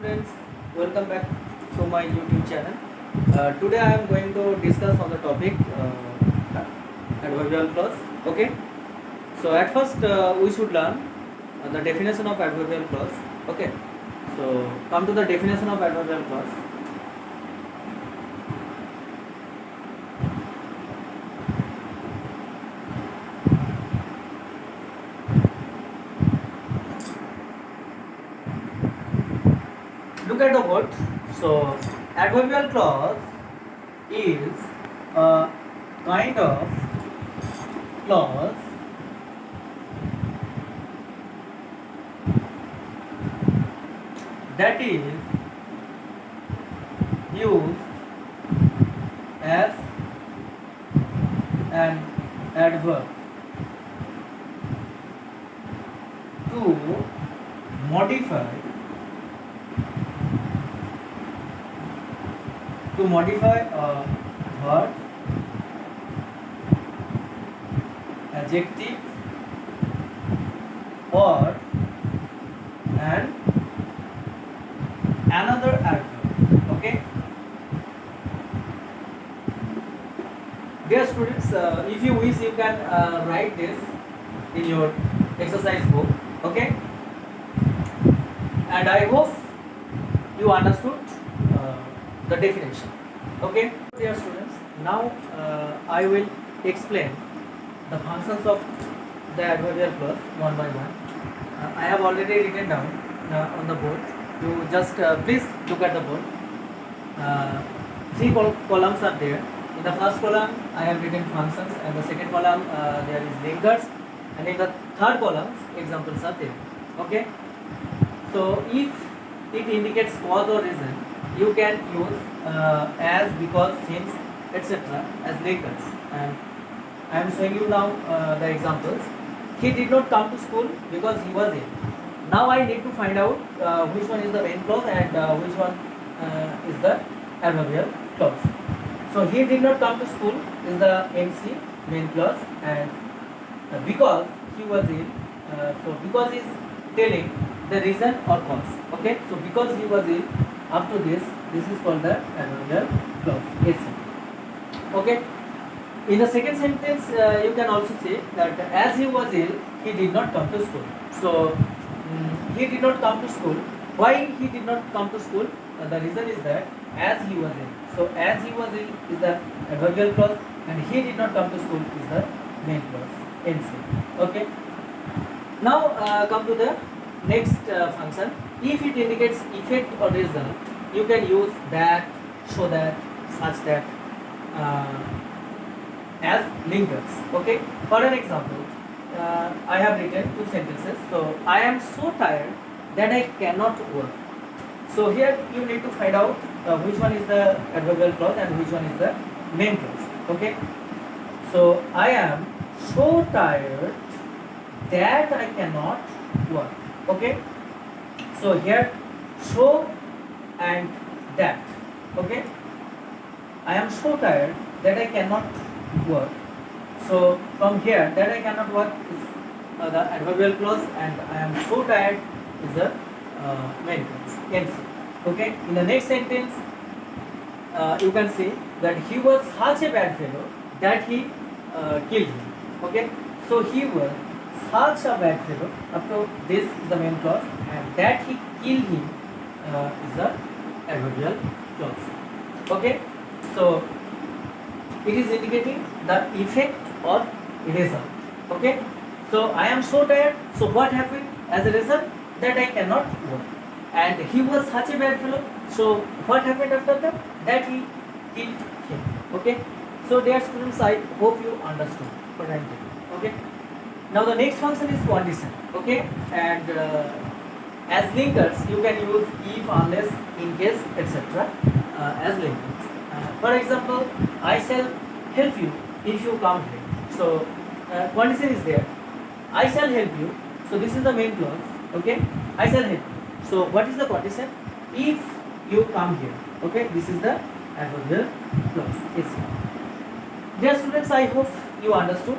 Students, welcome back to my YouTube channel. Today I am going to discuss on the topic adverbial clause. Okay, so at first we should learn the definition of adverbial clause. Okay, so come to the definition of adverbial clause. Look at the word. So adverbial clause is a kind of clause that is used as an adverb to modify a word, adjective, or and another adverb. Okay, dear students, if you wish, you can write this in your exercise book. Okay, and I hope you understood the definition. Okay, dear students, now I will explain the functions of the adverbial clause one by one. I have already written down on the board. You just please look at the board. Three columns are there. In the first column I have written functions, and the second column there is linkers, and in the third column examples are there. Okay, so if it indicates cause or reason, you can use as, because, since, etc. as linkers. And I am showing you now the examples. He did not come to school because he was ill. Now I need to find out which one is the main clause and which one is the adverbial clause. So he did not come to school is the MC, main clause, and because he was ill, so because is telling the reason or cause. Okay, so because he was ill, up to this is called the adverbial clause. Yes, sir. Okay. In the second sentence, you can also say that as he was ill, he did not come to school. So he did not come to school. Why he did not come to school? The reason is that as he was ill. So as he was ill is the adverbial clause, and he did not come to school is the main clause. MC. Okay. Now come to the next function. If it indicates effect or result, you can use that, so that, such that as linkers. Okay. For an example, I have written two sentences. So I am so tired that I cannot work. So here you need to find out which one is the adverbial clause and which one is the main clause. Okay. So I am so tired that I cannot work. Okay. So here so and that. Okay. I am so tired that I cannot work. So from here, that I cannot work is the adverbial clause, and I am so tired is the main clause. MC. Okay. In the next sentence, you can say that he was such a bad fellow that he killed him. Okay. So he was such a bad fellow. Up to this is the main clause, and that he killed him is the adverbial clause. Okay. So it is indicating the effect or result. Okay. So I am so tired. So what happened as a result? That I cannot work. And he was such a bad fellow. So what happened after that? That he killed him. Okay. So dear students, I hope you understood what I am doing. Okay. Now the next function is condition. Okay. And as linkers, you can use if, unless, in case, etc. As linkers. For example, I shall help you if you come here. So condition is there. I shall help you. So this is the main clause. Okay. I shall help you. So what is the condition? If you come here. Okay. This is the adverbial clause. Yes. Dear students, I hope you understood.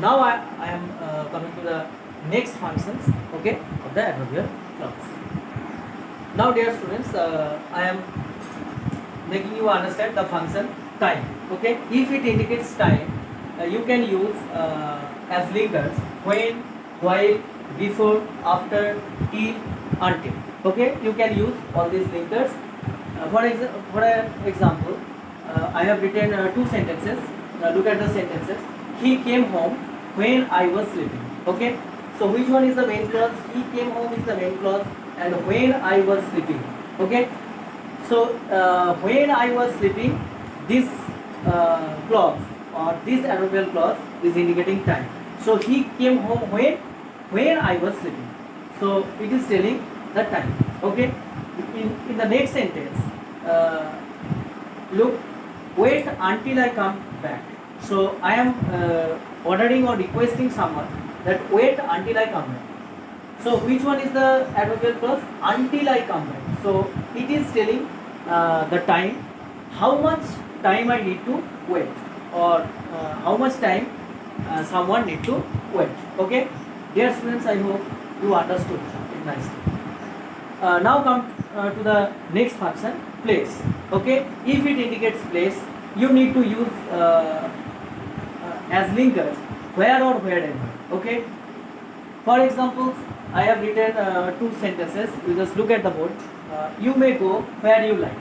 Now I am coming to the next functions. Okay, of the adverbial clause. Now dear students, I am making you understand the function time. Okay, if it indicates time, you can use as linkers when, while, before, after, till, until. Okay, you can use all these linkers. For example, I have written two sentences. Look at the sentences. He came home when I was sleeping. Okay, so which one is the main clause? He came home is the main clause, and when I was sleeping. Okay, so when I was sleeping, this clause or this adverbial clause is indicating time. So he came home when I was sleeping. So it is telling the time. Okay, in the next sentence, look, wait until I come back. So I am ordering or requesting someone that wait until I come back. So which one is the adverbial clause? Until I come back. So it is telling the time, how much time I need to wait, or how much time someone need to wait. Okay, dear students, I hope you understood it nicely. Now come to the next function, place. Okay, if it indicates place, you need to use as linkers where or wherever. Okay, for example, I have written two sentences. You just look at the board. You may go where you like.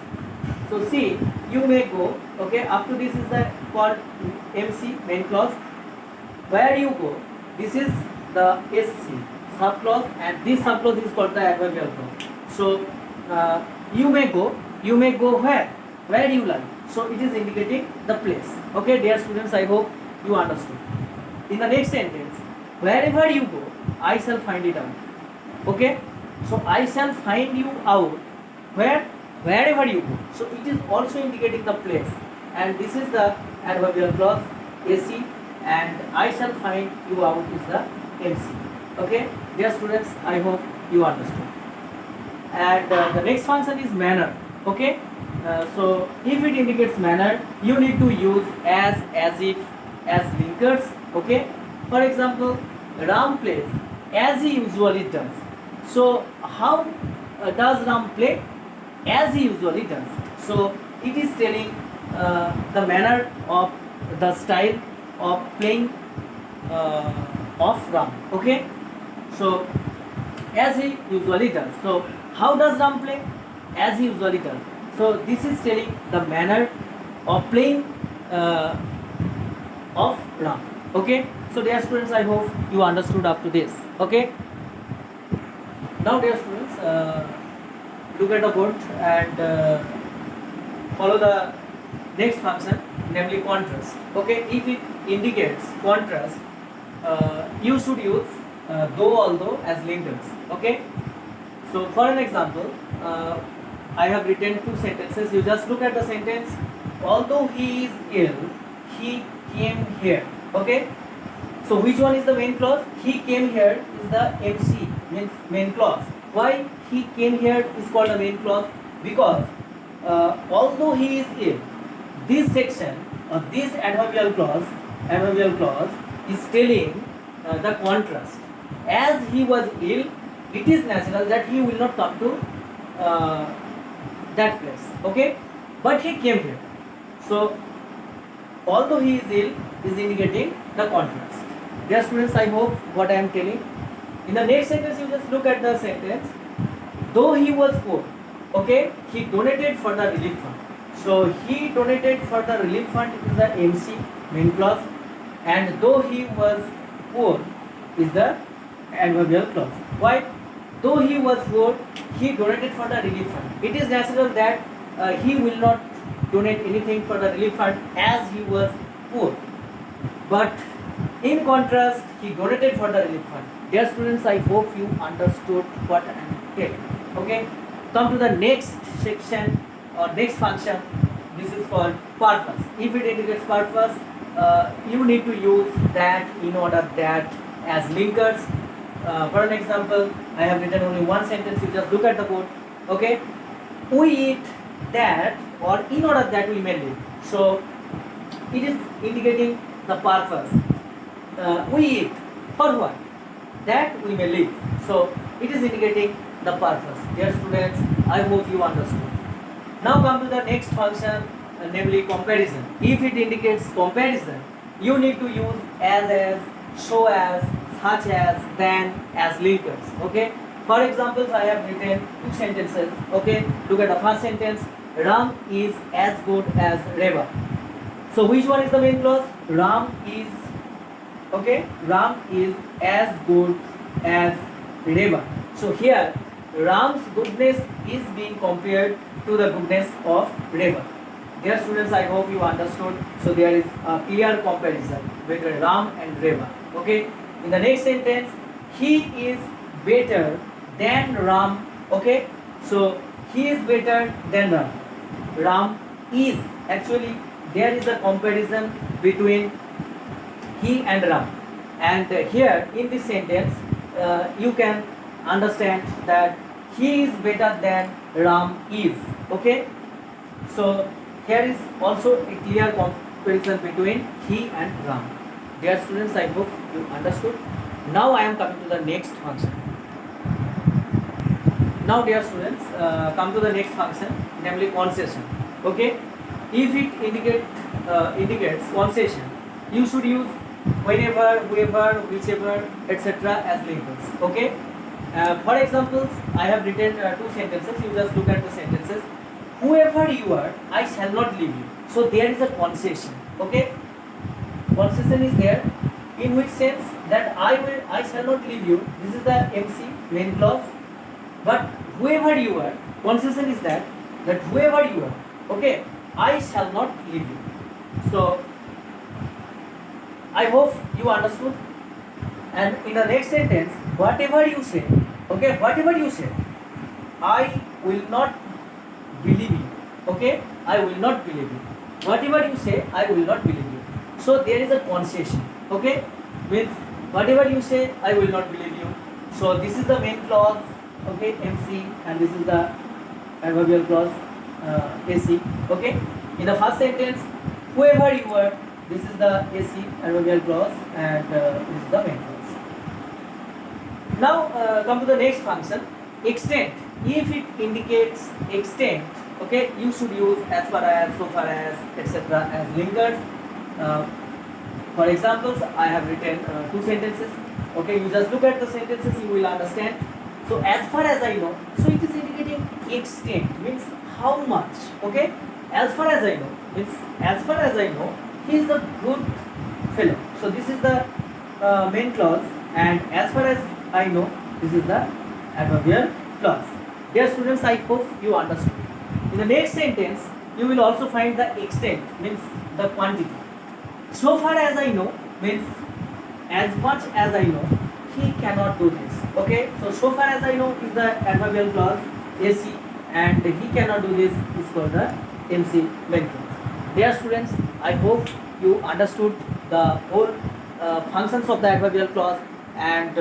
So see, you may go. Okay, up to this is the called MC, main clause. Where you go, this is the SC, sub clause, and this sub clause is called the adverbial clause. So you may go where you like. So it is indicating the place. Okay, dear students, I hope you understood. In the next sentence, wherever you go, I shall find it out. Okay, so I shall find you out wherever you go. So it is also indicating the place, and this is the adverbial clause AC, and I shall find you out is the MC. Okay, dear students, I hope you understood. And the next function is manner. Okay, so if it indicates manner, you need to use as if, as linkers. Okay, for example, Ram plays as he usually does. So how does Ram play? As he usually does. So it is telling the manner of the style of playing of Ram. Okay, so as he usually does. So how does Ram play? As he usually does. So this is telling the manner of playing of Ram. Okay, so dear students, I hope you understood up to this. Okay, now dear students, look at the board and follow the next function, namely contrast. Okay, if it indicates contrast, you should use though, although as linkers. Okay, so for an example, I have written two sentences. You just look at the sentence. Although he is ill, he came here. Okay, so which one is the main clause? He came here is the MC, means main clause. Why he came here is called a main clause? Because although he is ill, this section or this adverbial clause is telling the contrast. As he was ill, it is natural that he will not come to that place. Okay, but he came here. So although he is ill is indicating the contrast. Dear students, I hope what I am telling. In the next sentence, you just look at the sentence. Though he was poor, okay, he donated for the relief fund. So he donated for the relief fund is the MC, main clause, and though he was poor is the adverbial clause. Why? Though he was poor, he donated for the relief fund. It is natural that he will not donate anything for the relief fund as he was poor. But in contrast, he donated for the relief fund. Dear students, I hope you understood what I am telling. Okay, come to the next section or next function. This is called purpose. If it indicates purpose, you need to use that, in order that as linkers. For an example, I have written only one sentence. You just look at the code. Okay, we eat that, or in order that we may live. So it is indicating the purpose. We eat for what? That we may live. So it is indicating the purpose. Dear students, I hope you understood. Now come to the next function, namely comparison. If it indicates comparison, you need to use as, so as, such as, then, as linkers. Okay. For examples, I have written two sentences. Okay. Look at the first sentence. Ram is as good as Reva. So which one is the main clause? Ram is, okay, Ram is as good as Reva. So here Ram's goodness is being compared to the goodness of Reva. Dear students, I hope you understood. So there is a clear comparison between Ram and Reva. Okay. In the next sentence, he is better than Ram. Okay. So he is better than Ram. Ram is, actually there is a comparison between he and Ram, and here in this sentence you can understand that he is better than Ram is. Okay. So here is also a clear comparison between he and Ram. Dear students, I hope you understood. Now I am coming to the next function. Now dear students, come to the next function, namely concession. Okay. If it indicates concession, you should use whenever, whoever, whichever, etc. as linkers. Okay. For examples, I have written two sentences. You just look at the sentences. Whoever you are, I shall not leave you. So there is a concession. Okay. Concession is there. In which sense? That I shall not leave you. This is the MC, main clause. But whoever you are, concession is that whoever you are, okay, I shall not leave you. So I hope you understood. And in the next sentence, whatever you say, okay, whatever you say, I will not believe you. Okay, I will not believe you. Whatever you say, I will not believe you. So there is a concession. Okay, with whatever you say, I will not believe you. So this is the main clause. Okay, MC, and this is the adverbial clause AC. Okay, in the first sentence, whoever you are, this is the AC adverbial clause, and this is the main clause. Now come to the next function, extent. If it indicates extent, okay, you should use as far as, so far as, etc. as linkers. For examples, I have written two sentences. Okay, you just look at the sentences, you will understand. So as far as I know, so it is indicating extent, means how much. Okay, as far as I know means as far as I know, he is a good fellow. So this is the main clause, and as far as I know, this is the adverbial clause. Dear students, I hope you understood. In the next sentence, you will also find the extent, means the quantity. So far as I know means as much as I know, he cannot do this. Okay, so far as I know is the adverbial clause AC, and he cannot do this is called the MC main clause. Dear students, I hope you understood the whole functions of the adverbial clause and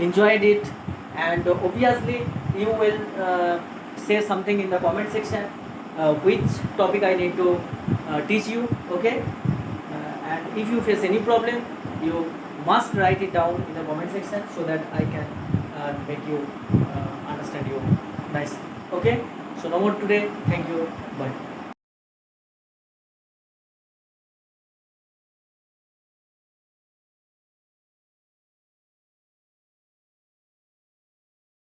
enjoyed it, and obviously you will say something in the comment section which topic I need to teach you. Okay, and if you face any problem, you must write it down in the comment section so that I can make you understand you nicely. Okay, so no more today. Thank you. Bye.